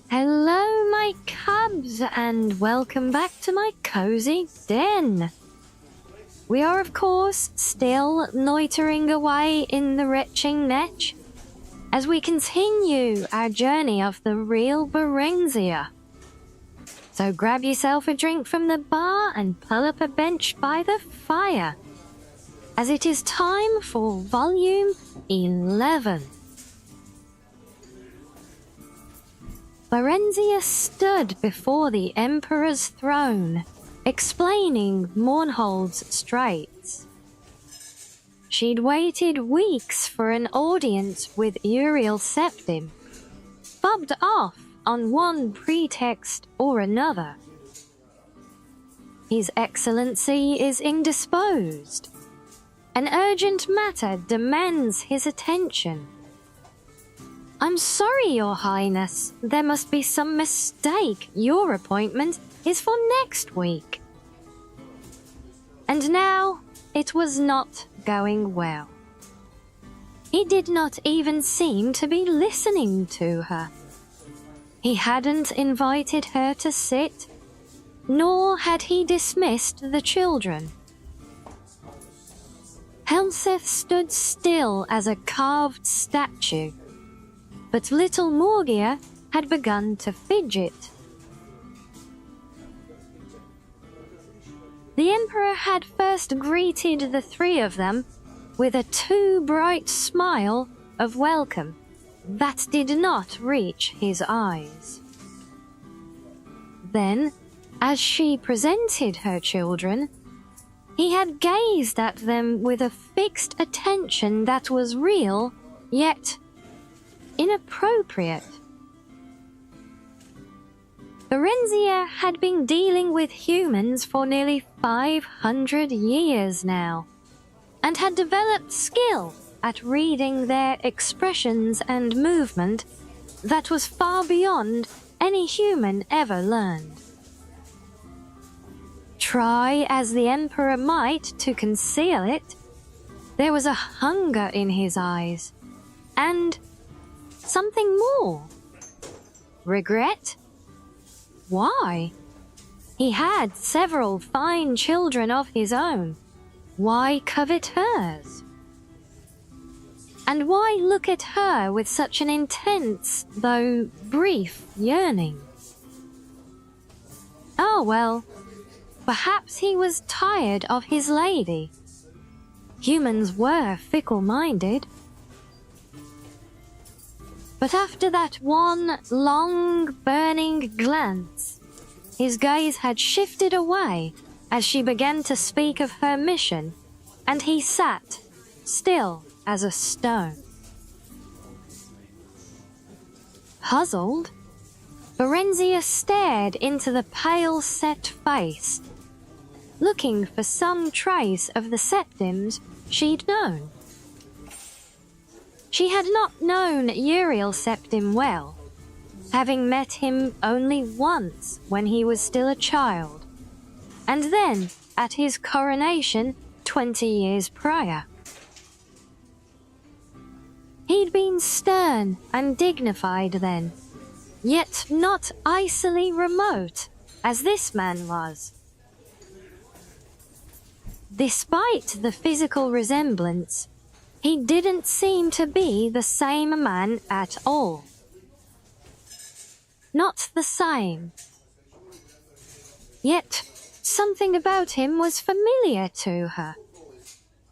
Hello, my cubs, and welcome back to my cozy den. We are, of course, still loitering away in the retching netch as we continue our journey of the real Barenziah. So grab yourself a drink from the bar and pull up a bench by the fire, as it is time for Volume 11. Barenziah stood before the Emperor's throne, explaining Mournhold's straits. She'd waited weeks for an audience with Uriel Septim, fobbed off on one pretext or another. His Excellency is indisposed. An urgent matter demands his attention. I'm sorry, Your Highness. There must be some mistake. Your appointment is for next week. And now it was not going well. He did not even seem to be listening to her. He hadn't invited her to sit, nor had he dismissed the children. Helseth stood still as a carved statue, but little Morgia had begun to fidget. The Emperor had first greeted the three of them with a too bright smile of welcome that did not reach his eyes. Then, as she presented her children, he had gazed at them with a fixed attention that was real, yet inappropriate. Barenziah had been dealing with humans for nearly 500 years now, and had developed skill at reading their expressions and movement that was far beyond any human ever learned. Try as the Emperor might to conceal it, there was a hunger in his eyes, and something more. Regret? Why? He had several fine children of his own. Why covet hers? And why look at her with such an intense, though brief, yearning? Oh well, perhaps he was tired of his lady. Humans were fickle-minded. But after that one long, burning glance, his gaze had shifted away as she began to speak of her mission, and he sat, still as a stone. Puzzled, Barenziah stared into the pale-set face, looking for some trace of the Septims she'd known. She had not known Uriel Septim well, having met him only once when he was still a child, and then at his coronation 20 years prior. He'd been stern and dignified then, yet not icily remote as this man was. Despite the physical resemblance, he didn't seem to be the same man at all. Not the same. Yet something about him was familiar to her,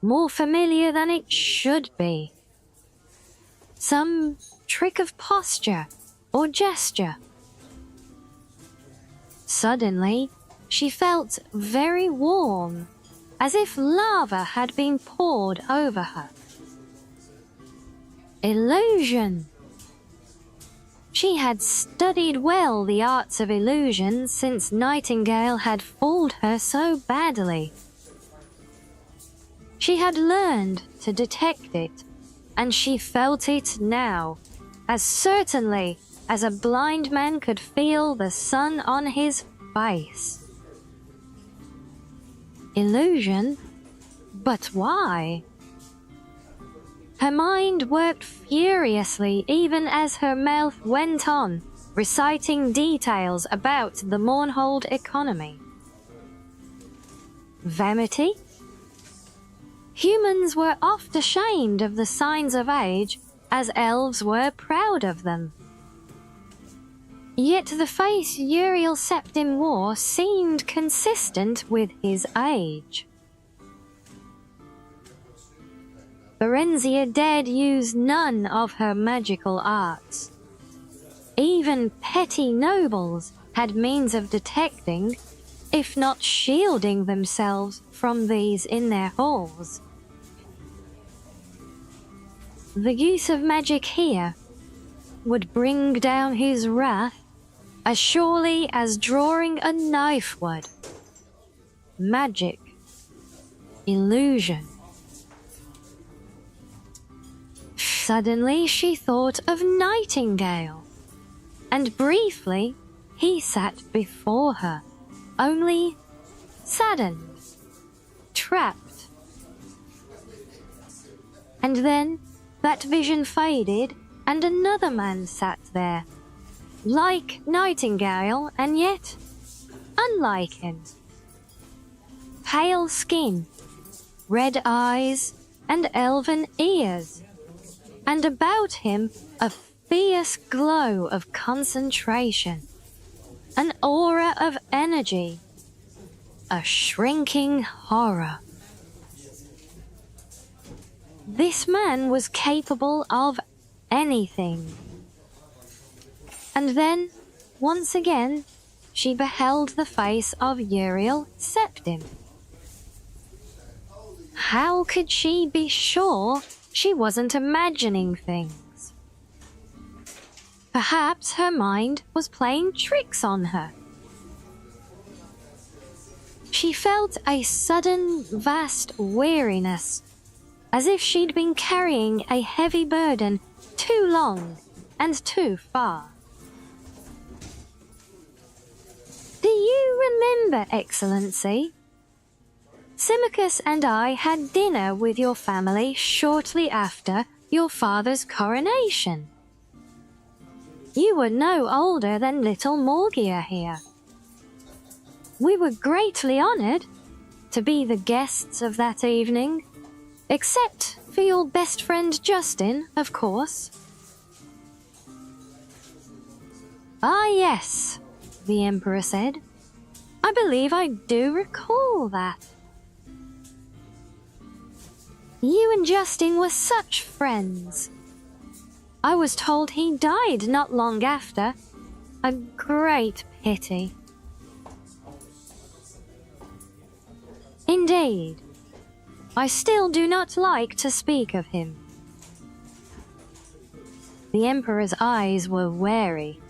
more familiar than it should be. Some trick of posture or gesture. Suddenly, she felt very warm, as if lava had been poured over her. Illusion. She had studied well the arts of illusion since Nightingale had fooled her so badly. She had learned to detect it, and she felt it now, as certainly as a blind man could feel the sun on his face. Illusion? But why? Her mind worked furiously even as her mouth went on, reciting details about the Mournhold economy. Vanity? Humans were oft ashamed of the signs of age, as elves were proud of them. Yet the face Uriel Septim wore seemed consistent with his age. Barenziah dared use none of her magical arts. Even petty nobles had means of detecting, if not shielding themselves from these in their halls. The use of magic here would bring down his wrath as surely as drawing a knife would. Magic. Illusion. Suddenly she thought of Nightingale, and briefly he sat before her, only saddened, trapped. And then that vision faded, and another man sat there, like Nightingale and yet unlike him. Pale skin, red eyes, and elven ears, and about him a fierce glow of concentration, an aura of energy, a shrinking horror. This man was capable of anything. And then, once again, she beheld the face of Uriel Septim. How could she be sure she wasn't imagining things? Perhaps her mind was playing tricks on her. She felt a sudden, vast weariness, as if she'd been carrying a heavy burden too long and too far. Do you remember, Excellency? Symmachus and I had dinner with your family shortly after your father's coronation. You were no older than little Morgia here. We were greatly honored to be the guests of that evening, except for your best friend Justin, of course. Ah, yes, the Emperor said. I believe I do recall that. You and Justin were such friends. I was told he died not long after. A great pity. Indeed. I still do not like to speak of him. The Emperor's eyes were wary.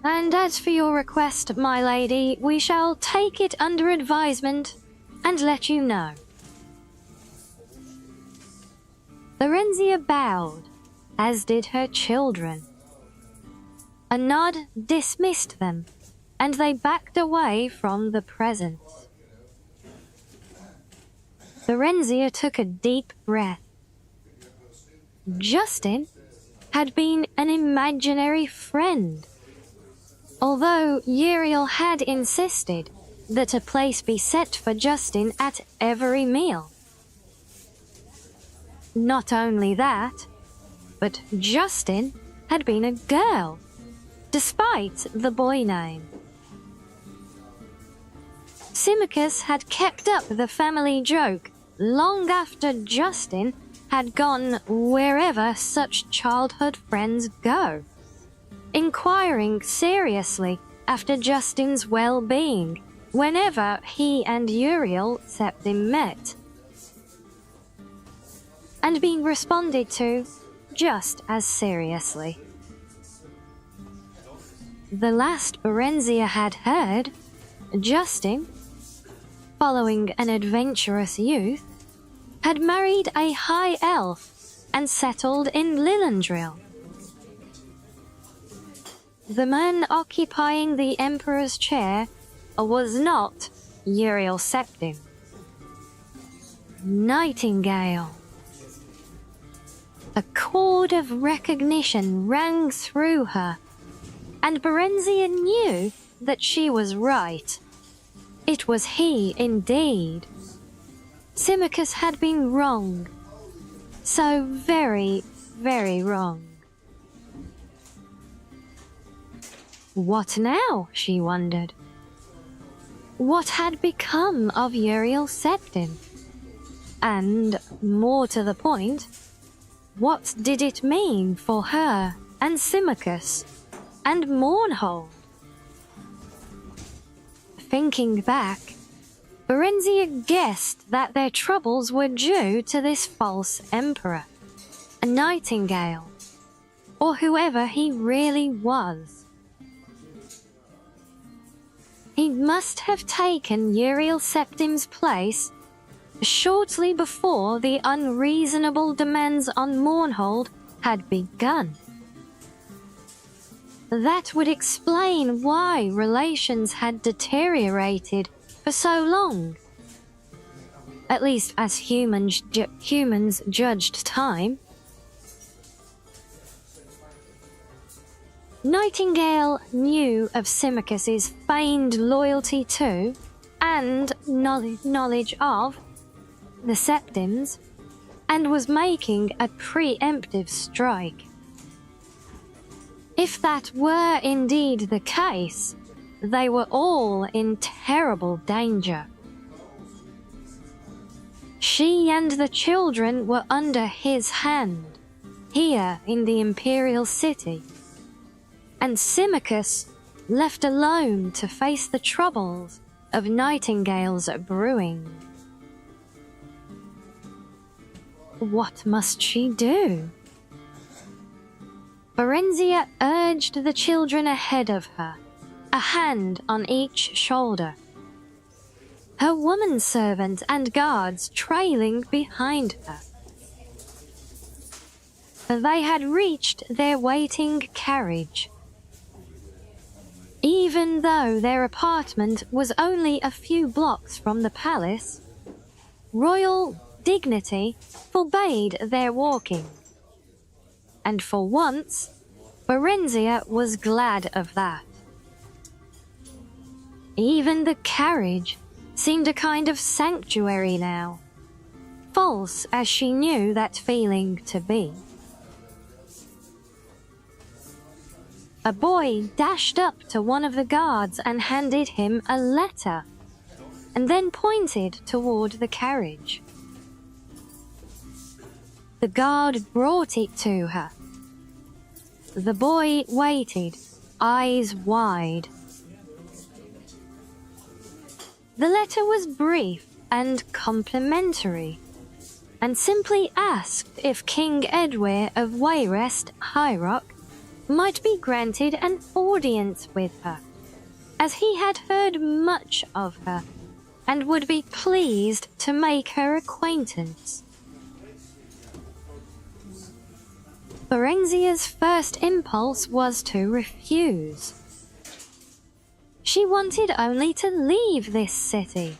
And as for your request, my lady, we shall take it under advisement and let you know. Barenziah bowed, as did her children. A nod dismissed them, and they backed away from the presence. Barenziah took a deep breath. Justin had been an imaginary friend, although Uriel had insisted that a place be set for Justin at every meal. Not only that, but Justin had been a girl, despite the boy name. Symmachus had kept up the family joke long after Justin had gone wherever such childhood friends go, inquiring seriously after Justin's well-being whenever he and Uriel Septim met, and being responded to just as seriously. The last Barenziah had heard, Justin, following an adventurous youth, had married a high elf and settled in Lillandril. The man occupying the Emperor's chair was not Uriel Septim. Nightingale. A chord of recognition rang through her, and Barenziah knew that she was right. It was he indeed. Symmachus had been wrong. So very, very wrong. What now, she wondered. What had become of Uriel Septim? And, more to the point, what did it mean for her and Symmachus and Mournhold? Thinking back, Barenziah guessed that their troubles were due to this false emperor, a nightingale, or whoever he really was. He must have taken Uriel Septim's place shortly before the unreasonable demands on Mournhold had begun. That would explain why relations had deteriorated for so long, at least as humans judged time. Nightingale knew of Symmachus's feigned loyalty to, and knowledge of, the Septims, and was making a preemptive strike. If that were indeed the case, they were all in terrible danger. She and the children were under his hand, here in the imperial city, and Symmachus left alone to face the troubles of Nightingale's brewing. What must she do? Barenziah urged the children ahead of her, a hand on each shoulder, her woman servant and guards trailing behind her. They had reached their waiting carriage. Even though their apartment was only a few blocks from the palace, royal dignity forbade their walking. And for once, Barenziah was glad of that. Even the carriage seemed a kind of sanctuary now, false as she knew that feeling to be. A boy dashed up to one of the guards and handed him a letter, and then pointed toward the carriage. The guard brought it to her. The boy waited, eyes wide. The letter was brief and complimentary, and simply asked if King Edwir of Wayrest, High Rock, might be granted an audience with her, as he had heard much of her, and would be pleased to make her acquaintance. Barenziah's first impulse was to refuse. She wanted only to leave this city.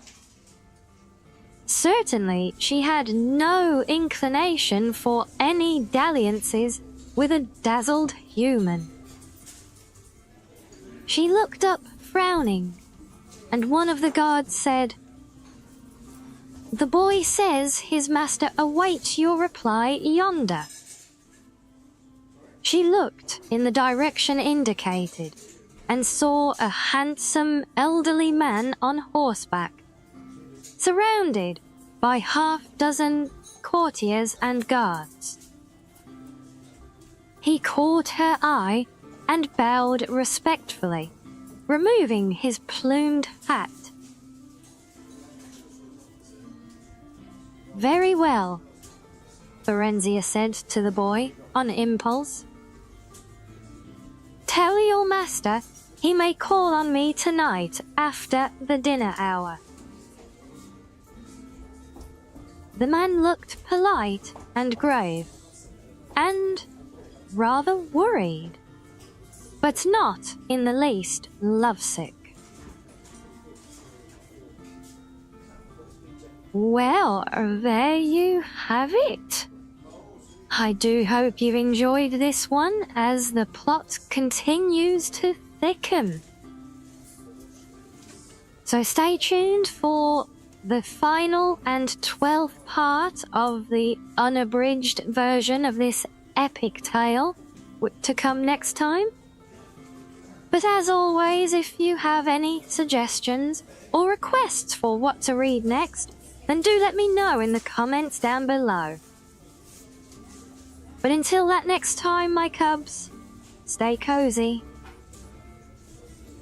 Certainly, she had no inclination for any dalliances with a dazzled human. She looked up, frowning, and one of the guards said, "The boy says his master awaits your reply yonder." She looked in the direction indicated and saw a handsome elderly man on horseback, surrounded by half-dozen courtiers and guards. He caught her eye and bowed respectfully, removing his plumed hat. "Very well," Barenziah said to the boy on impulse. "Tell your master he may call on me tonight after the dinner hour." The man looked polite and grave, and rather worried, but not in the least lovesick. "Well, there you have it," I do hope you've enjoyed this one as the plot continues to thicken. So stay tuned for the final and 12th part of the unabridged version of this epic tale to come next time. But as always, if you have any suggestions or requests for what to read next, then do let me know in the comments down below. But until that next time, my cubs, stay cozy.